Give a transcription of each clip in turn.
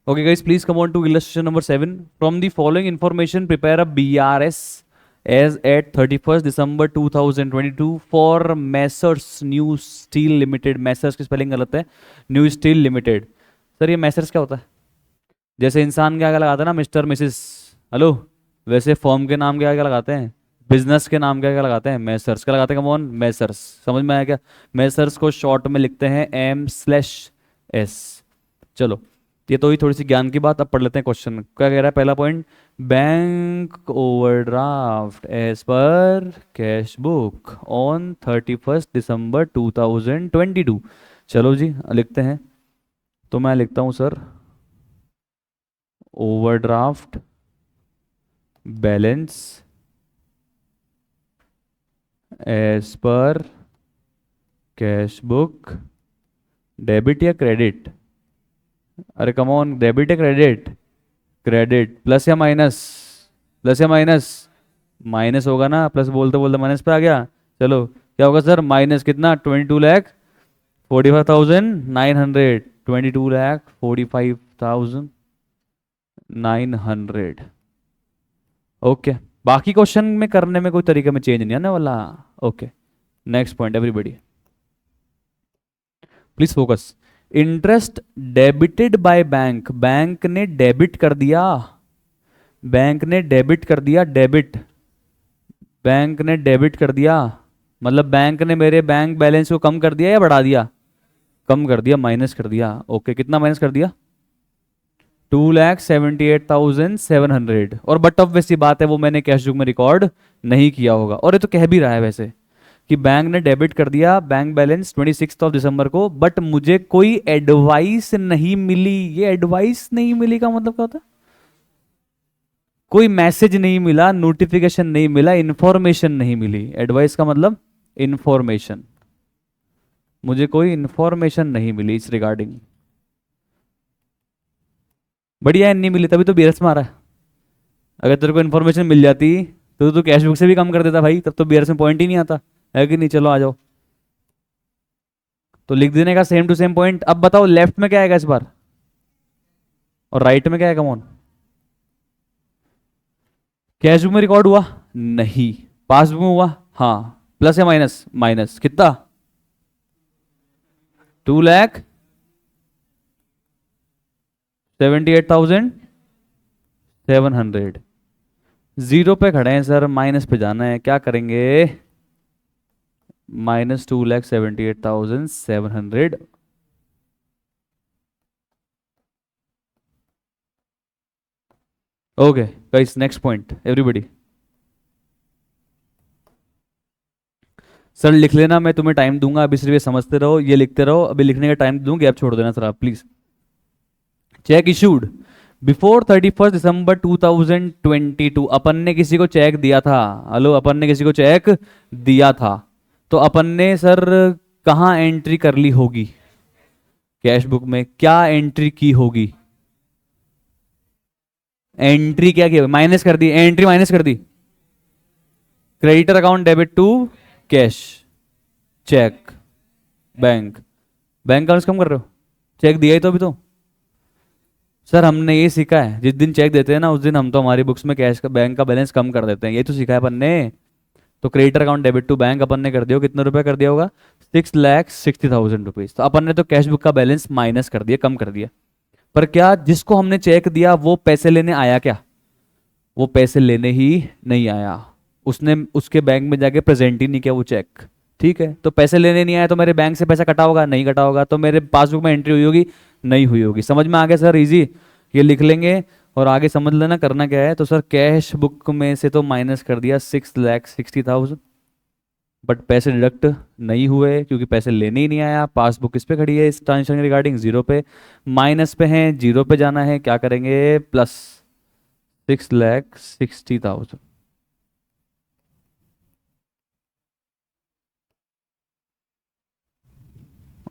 Okay, guys, please come on to illustration number 7. From the following information, prepare a BRS as at 31st December 2022 for Messrs New Steel Limited. Messrs की spelling गलत है, new steel limited. Sir ये Messrs क्या होता है? जैसे इंसान के आगे लगाते हैं ना मिस्टर मिसिस, हेलो, वैसे फॉर्म के नाम के आगे लगाते हैं, बिजनेस के नाम के आगे लगाते हैं मैसर्स। क्या लगाते हैं? Come on, Messrs. समझ में आया क्या? मैसर्स को शॉर्ट में लिखते हैं M/S। चलो, ये तो ही थोड़ी सी ज्ञान की बात। अब पढ़ लेते हैं क्वेश्चन। क्या कह रहा है? पहला point, bank overdraft as per cash book on 31st December 2022। चलो जी लिखते हैं। तो मैं लिखता हूँ sir, overdraft balance as per cash book, debit या क्रेडिट? अरे कम ऑन, डेबिट या क्रेडिट? क्रेडिट। प्लस या माइनस? प्लस या माइनस? माइनस होगा ना, प्लस बोलते बोलते माइनस पे आ गया। चलो क्या होगा सर? माइनस कितना? 22,45,900। 22,45,900। ओके, बाकी क्वेश्चन में करने में कोई तरीके में चेंज नहीं आने वाला। Okay, next point everybody, please focus. Interest debited bye bank, bank ने डेबिट कर दिया, बैंक ने डेबिट कर दिया, डेबिट, बैंक ने डेबिट कर दिया, मतलब बैंक ने मेरे बैंक बैलेंस को कम कर दिया या बढ़ा दिया? कम कर दिया, माइनस कर दिया। ओके, कितना माइनस कर दिया? 2,78,700। और बट ऑफ वैसी बात है, वो मैंने कैश बुक में रिकॉर्ड नहीं किया होगा। और ये तो कह भी रहा है वैसे कि बैंक ने डेबिट कर दिया बैंक बैलेंस 26 दिसंबर को, बट मुझे कोई एडवाइस नहीं मिली। ये एडवाइस नहीं मिली का मतलब क्या होता है? कोई मैसेज नहीं मिला, नोटिफिकेशन नहीं मिला, इंफॉर्मेशन नहीं मिली। एडवाइस का मतलब इंफॉर्मेशन। मुझे कोई इंफॉर्मेशन नहीं मिली इस रिगार्डिंग। बढ़िया है, नहीं मिली तभी तो बीरस में आ रहा है। अगर तेरे को इन्फॉर्मेशन मिल जाती तो तू कैश बुक से भी कम कर देता भाई, तब तो बीरस में पॉइंट ही नहीं आता, है कि नहीं? चलो आ जाओ, तो लिख देने का सेम टू सेम पॉइंट। अब बताओ लेफ्ट में क्या आएगा इस बार, और राइट में क्या आएगा? कौन? कैश बुक में रिकॉर्ड हुआ नहीं, पासबुक में हुआ हाँ। प्लस या माइनस? माइनस कितना? 2,78,700। जीरो पे खड़े हैं सर, माइनस पे जाना है, क्या करेंगे? -2,78,700। Okay guys, next point everybody. Sir लिख लेना, मैं तुम्हें टाइम दूंगा, अभी सिर्फ ये समझते रहो, ये लिखते रहो, अभी लिखने का टाइम दूंगी, आप छोड़ देना सर आप please. Check issued before 31st December 2022। अपन ने किसी को चेक दिया था, हेलो, अपन ने किसी को चेक दिया था, तो अपन ने सर कहाँ एंट्री कर ली होगी? कैश बुक में क्या एंट्री की होगी? एंट्री क्या की? माइनस कर दी, एंट्री माइनस कर दी। Creditor account debit to cash, cheque, bank, bank balance कम कर रहे हो, चेक दिया ही तो अभी तो। सर हमने ये सीखा है, जिस दिन चेक देते हैं ना उस दिन हम तो हमारी बुक्स में कैश का बैंक का बैलेंस कम कर देते हैं, ये तो सीखा है अपन ने। तो creditor account debit to bank अपन ने कर दिया, कितने रुपए कर दिया होगा? 6,60,000 रुपीज। तो अपन ने तो कैश बुक का बैलेंस माइनस कर दिया, कम कर दिया। पर क्या जिसको हमने चेक दिया वो पैसे लेने आया क्या? वो पैसे लेने ही नहीं आया, उसने उसके बैंक में जाके प्रेजेंट ही नहीं किया वो चेक। ठीक है, तो पैसे लेने नहीं आया तो मेरे बैंक से पैसा कटा होगा? नहीं कटा होगा। तो मेरे पासबुक में एंट्री हुई होगी? नहीं हुई होगी। समझ में आ गया सर? इजी, ये लिख लेंगे और आगे समझ लेना करना क्या है। तो सर कैश बुक में से तो माइनस कर दिया 6,60,000, बट पैसे डिडक्ट नहीं हुए क्योंकि पैसे लेने ही नहीं आया। पासबुक किस पे खड़ी है इस ट्रांजेक्शन के रिगार्डिंग? जीरो पे। माइनस पे है, जीरो पे जाना है, क्या करेंगे? Plus 6,60,000।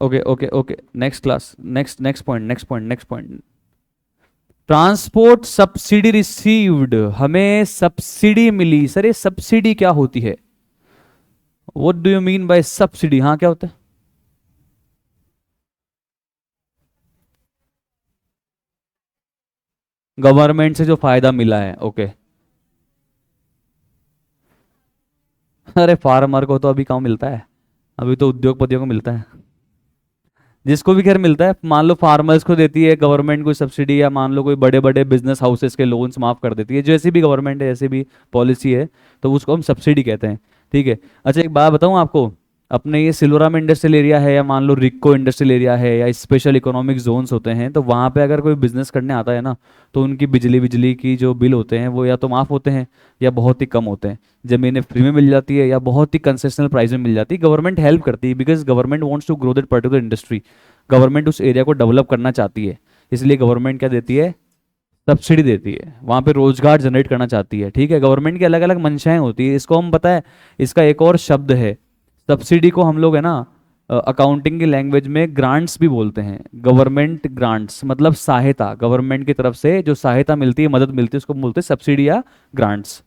Okay okay okay, next class, next next point, next point, next point. Transport subsidy received, हमें सब्सिडी मिली। सर ये सब्सिडी क्या होती है? What do you mean by subsidy? हाँ क्या होता है? गवर्नमेंट से जो फायदा मिला है, ओके। अरे फार्मर को तो अभी कहाँ मिलता है, अभी तो उद्योगपतियों को मिलता है, जिसको भी खैर मिलता है। मान लो फार्मर्स को देती है गवर्नमेंट कोई सब्सिडी, या मान लो कोई बड़े बड़े बिजनेस हाउसेस के लोन्स माफ कर देती है, जैसी भी गवर्नमेंट है, जैसी भी पॉलिसी है, तो उसको हम सब्सिडी कहते हैं। ठीक है। अच्छा एक बात बताऊँ आपको, अपने ये सिलोरा में इंडस्ट्रियल एरिया है, या मान लो रिक्को इंडस्ट्रियल एरिया है, या स्पेशल इकोनॉमिक जोन्स होते हैं, तो वहाँ पे अगर कोई बिजनेस करने आता है ना, तो उनकी बिजली बिजली की जो बिल होते हैं वो या तो माफ़ होते हैं या बहुत ही कम होते हैं। ज़मीनें फ्री में मिल जाती है या बहुत ही कंसेशनल प्राइस में मिल जाती है। गवर्नमेंट हेल्प करती है, because government wants to grow that particular industry. Government उस एरिया को डेवलप करना चाहती है, इसलिए गवर्नमेंट क्या देती है, सब्सिडी देती है, वहाँ पे रोजगार जनरेट करना चाहती है। ठीक है। गवर्नमेंट की अलग अलग मंशाएं होती है, इसको हम पता है, इसका एक और शब्द है सब्सिडी को, हम लोग है ना अकाउंटिंग की लैंग्वेज में ग्रांट्स भी बोलते हैं। गवर्नमेंट ग्रांट्स मतलब सहायता, गवर्नमेंट की तरफ से जो सहायता मिलती है, मदद मिलती है, उसको बोलते हैं सब्सिडी या ग्रांट्स।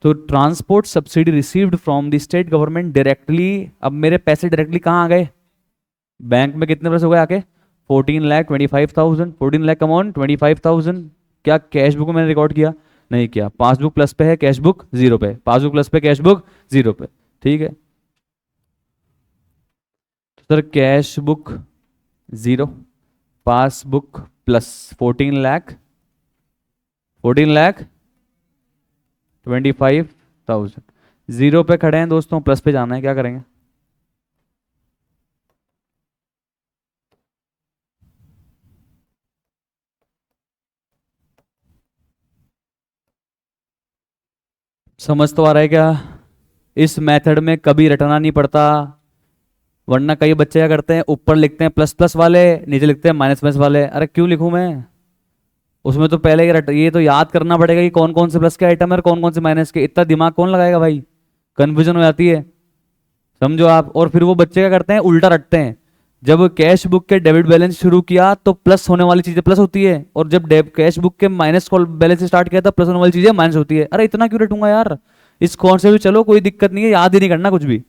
तो transport subsidy received from the state government directly. अब मेरे पैसे डायरेक्टली कहाँ आ गए, बैंक में कितने पैसे हो गए आके, 14,25,000, 14 लाख कम 25,000। क्या कैश बुक में मैंने रिकॉर्ड किया, नहीं किया। पासबुक प्लस पे है, कैश बुक जीरो पे, पासबुक प्लस पे, कैश बुक जीरो पे। ठीक है। तो sir cash book zero, passbook plus 14 lakh, 14,25,000। Zero पे खड़े हैं दोस्तों, प्लस पे जाना है, क्या करेंगे। समझ तो आ रहा है क्या, इस मेथड में कभी रटना नहीं पड़ता, वरना कई बच्चे क्या करते हैं, ऊपर लिखते हैं प्लस प्लस वाले, नीचे लिखते हैं माइनस माइनस वाले। अरे क्यों लिखूं मैं, उसमें तो पहले ये तो याद करना पड़ेगा कि कौन कौन से प्लस के आइटम है और कौन कौन से माइनस के। इतना दिमाग कौन लगाएगा भाई, कन्फ्यूजन हो जाती है, समझो आप। और फिर वो बच्चे क्या करते हैं, उल्टा रटते हैं। जब कैश बुक के डेबिट बैलेंस शुरू किया तो प्लस होने वाली चीजें प्लस होती है, और जब कैश बुक के माइनस बैलेंस से स्टार्ट किया तो प्लस होने वाली चीजें माइनस होती है। अरे इतना क्यों रटूंगा यार, इस कॉन्सेप्ट भी चलो कोई दिक्कत नहीं है, याद ही नहीं करना कुछ भी।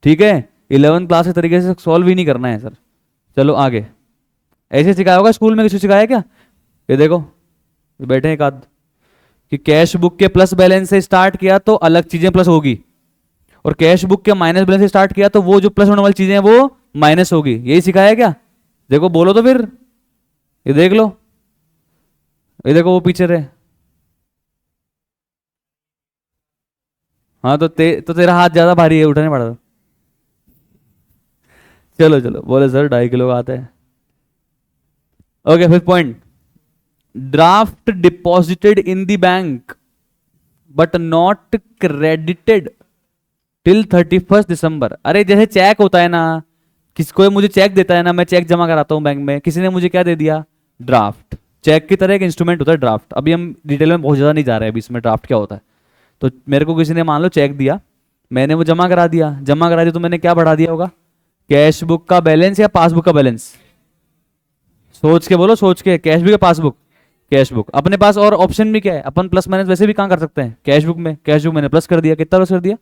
ठीक है। 11th क्लास के तरीके से सॉल्व ही नहीं करना है सर। चलो आगे, ऐसे सिखाया होगा स्कूल में, किसी सिखाया क्या, ये देखो ये बैठे हैं एक आध, कि कैश बुक के प्लस बैलेंस से स्टार्ट किया तो अलग चीजें प्लस होगी, और कैश बुक के माइनस बैलेंस से स्टार्ट किया तो वो जो प्लस होने वाली चीजें हैं वो माइनस होगी। यही सिखाया क्या, देखो बोलो तो फिर, ये देख लो, ये देखो वो पीछे रहे। हाँ तो तो तेरा हाथ ज्यादा भारी है, उठाने पड़ा। चलो चलो बोले सर 2.5 किलो आते हैं। ओके फिर point, draft deposited in the bank but not credited till 31 दिसंबर। अरे जैसे चेक होता है ना, किसी कोई मुझे चेक देता है ना, मैं चेक जमा कराता हूँ बैंक में, किसी ने मुझे क्या दे दिया, ड्राफ्ट। चेक की तरह एक इंस्ट्रूमेंट होता है ड्राफ्ट। अभी हम डिटेल में बहुत ज़्यादा नहीं जा रहे हैं अभी इसमें ड्राफ्ट क्या होता है। तो मेरे को किसी ने मान लो चेक दिया, मैंने वो जमा करा दिया, जमा करा दिया तो मैंने क्या बढ़ा दिया होगा, कैश बुक का बैलेंस या पासबुक का बैलेंस, सोच के बोलो, सोच के, कैश बुक या पासबुक, कैश बुक। अपने पास और ऑप्शन भी क्या है, अपन प्लस माइनस वैसे भी कहाँ कर सकते हैं, कैश बुक में। कैश बुक मैंने प्लस कर दिया, कितना प्लस कर दिया,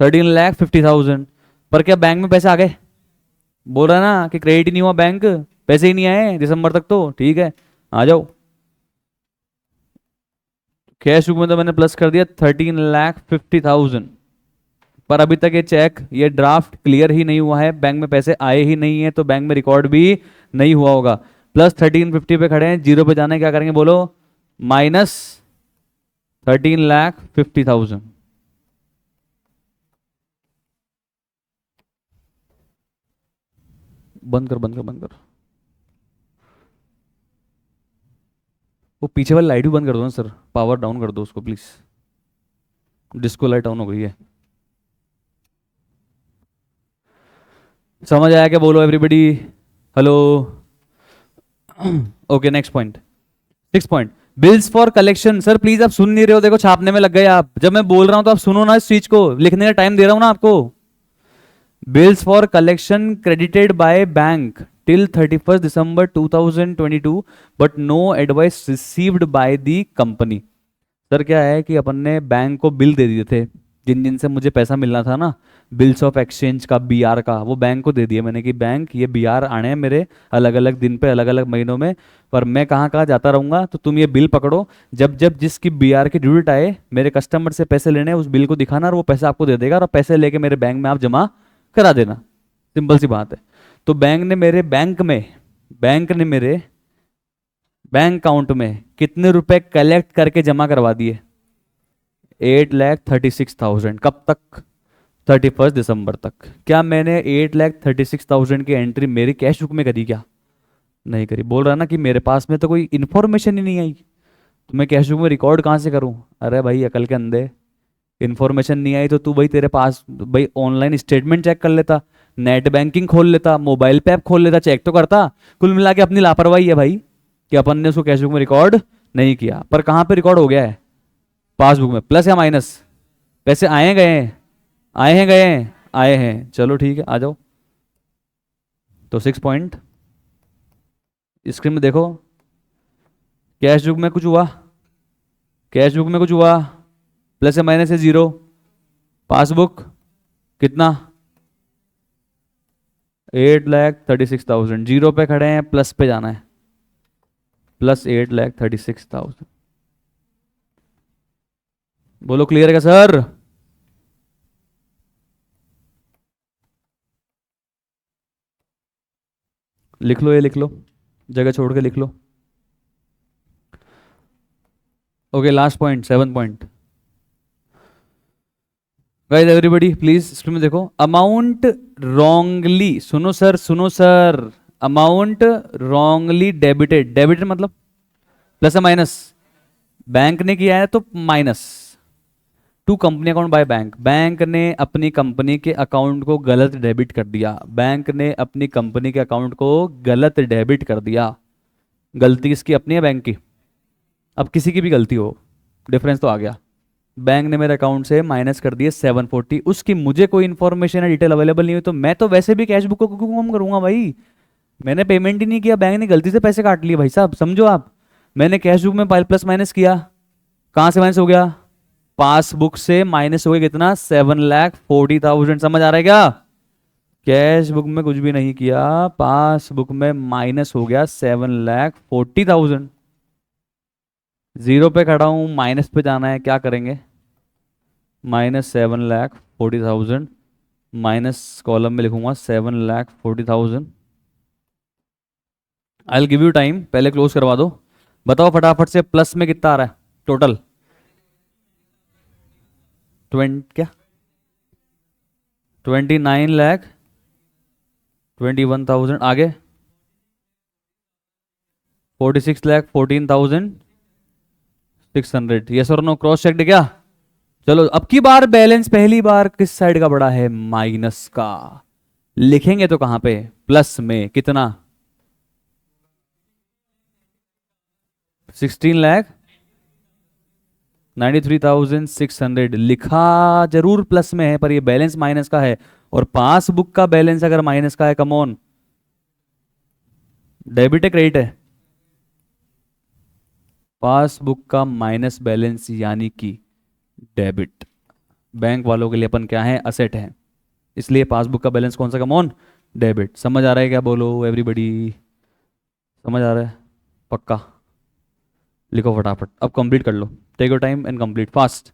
13,50,000। पर क्या बैंक में पैसे आ गए, बोल रहा है ना कि क्रेडिट ही नहीं हुआ बैंक, पैसे ही नहीं आए दिसंबर तक तो। ठीक है, आ जाओ, कैश बुक में तो मैंने प्लस कर दिया 13,50,000, पर अभी तक ये चेक, ये ड्राफ्ट क्लियर ही नहीं हुआ है, बैंक में पैसे आए ही नहीं है, तो बैंक में रिकॉर्ड भी नहीं हुआ होगा। प्लस 1350 पे खड़े हैं, जीरो पे जाना है, क्या करेंगे बोलो, माइनस 13,50,000। बंद कर बंद कर बंद कर, वो पीछे वाली लाइट भी बंद कर दो ना सर, पावर डाउन कर दो उसको प्लीज, डिस्को लाइट ऑन हो गई है। समझ आया क्या, बोलो everybody, hello. Okay next point, 6 point, bills for collection. Sir please आप सुन नहीं रहे हो, देखो छापने में लग गए आप, जब मैं बोल रहा हूं तो आप सुनो ना, इस चीज को लिखने का टाइम दे रहा हूं ना आपको। Bills for collection credited by bank till 31 December 2022 but no advice received by the company. Sir क्या है कि अपन ने बैंक को बिल दे दिए थे, जिन जिन से मुझे पैसा मिलना था ना, बिल्स ऑफ एक्सचेंज का, बीआर का, वो बैंक को दे दिया मैंने कि बैंक ये बीआर आने हैं मेरे अलग अलग दिन पे अलग अलग महीनों में, पर मैं कहाँ कहाँ जाता रहूंगा, तो तुम ये बिल पकड़ो, जब जब जिसकी बीआर की ड्यू डेट आए मेरे कस्टमर से पैसे लेने, उस बिल को दिखाना और वो पैसा आपको दे देगा, और पैसे लेके मेरे बैंक में आप जमा करा देना। सिंपल सी बात है। तो बैंक ने मेरे बैंक अकाउंट में कितने रुपए कलेक्ट करके जमा करवा दिए? 8,36,000। कब तक? 31 दिसंबर तक। क्या मैंने 8,36,000 की एंट्री मेरी कैश बुक में करी क्या? नहीं करी। बोल रहा ना कि मेरे पास में तो कोई इन्फॉर्मेशन ही नहीं आई, तो मैं कैश बुक में रिकॉर्ड कहाँ से करूँ? अरे भाई अकल के अंधे, इन्फॉर्मेशन नहीं आई तो तू भाई तेरे पास भाई ऑनलाइन स्टेटमेंट चेक कर लेता, नेट बैंकिंग खोल लेता, मोबाइल पे ऐप खोल लेता, चेक तो करता। कुल मिला के अपनी लापरवाही है भाई कि अपन ने उसको कैश बुक में रिकॉर्ड नहीं किया। पर कहाँ पे रिकॉर्ड हो गया है? पासबुक में। प्लस या माइनस? पैसे आए हैं गए हैं? आए हैं गए हैं? आए हैं। चलो ठीक है, आ जाओ। तो 6 पॉइंट स्क्रीन में देखो, कैश बुक में कुछ हुआ? कैश बुक में कुछ हुआ? प्लस या माइनस है? जीरो। पासबुक कितना? 8,36,000। जीरो पे खड़े हैं, प्लस पे जाना है, प्लस 8,36,000। बोलो क्लियर है क्या सर? लिख लो, ये लिख लो, जगह छोड़ के लिख लो। Okay, last point, 7 point. Guys everybody please screen में देखो। अमाउंट रॉन्गली, सुनो सर सुनो sir, amount wrongly debited. Debited मतलब प्लस या माइनस? बैंक ने किया है तो minus. To company account by bank, bank ने अपनी कंपनी के अकाउंट को गलत डेबिट कर दिया। बैंक ने अपनी कंपनी के अकाउंट को गलत डेबिट कर दिया। गलती किसकी? अपनी है बैंक की? अब किसी की भी गलती हो, डिफरेंस तो आ गया। बैंक ने मेरे अकाउंट से माइनस कर दिए 740, उसकी मुझे कोई इन्फॉर्मेशन या डिटेल अवेलेबल नहीं हुई, तो मैं तो वैसे भी कैश बुक को क्यों कम करूंगा भाई? मैंने पेमेंट ही नहीं किया, बैंक ने गलती से पैसे काट लिए भाई साहब, समझो आप। मैंने कैश बुक में प्लस माइनस किया, कहाँ से माइनस हो गया? पासबुक से माइनस हो गया कितना? 7,40,000। समझ आ रहा है क्या? कैश बुक में कुछ भी नहीं किया, पासबुक में माइनस हो गया 7,40,000। जीरो पे खड़ा हूं, माइनस पे जाना है, क्या करेंगे? -7,40,000, माइनस कॉलम में लिखूंगा 7,40,000। I will give you time, पहले क्लोज करवा दो। बताओ फटाफट से, प्लस में कितना आ रहा है टोटल? 20 क्या? 29,21,000। आगे 46,14,600। यस और नो? क्रॉस चेक्ड क्या? चलो अब की बार बैलेंस पहली बार किस साइड का बड़ा है? माइनस का। लिखेंगे तो कहां पे? प्लस में। कितना? 16,93,600 लिखा जरूर प्लस में है, पर ये बैलेंस माइनस का है, और पासबुक का बैलेंस अगर माइनस का है, कम ऑन, डेबिट है क्रेडिट है? पासबुक का माइनस बैलेंस यानी कि डेबिट। बैंक वालों के लिए अपन क्या है? असेट है, इसलिए पासबुक का बैलेंस कौन सा? कम ऑन, डेबिट। समझ आ रहा है क्या? बोलो एवरीबॉडी, समझ आ रहा है? पक्का? लिखो फटाफट, अब कंप्लीट कर लो। Take your time and complete fast.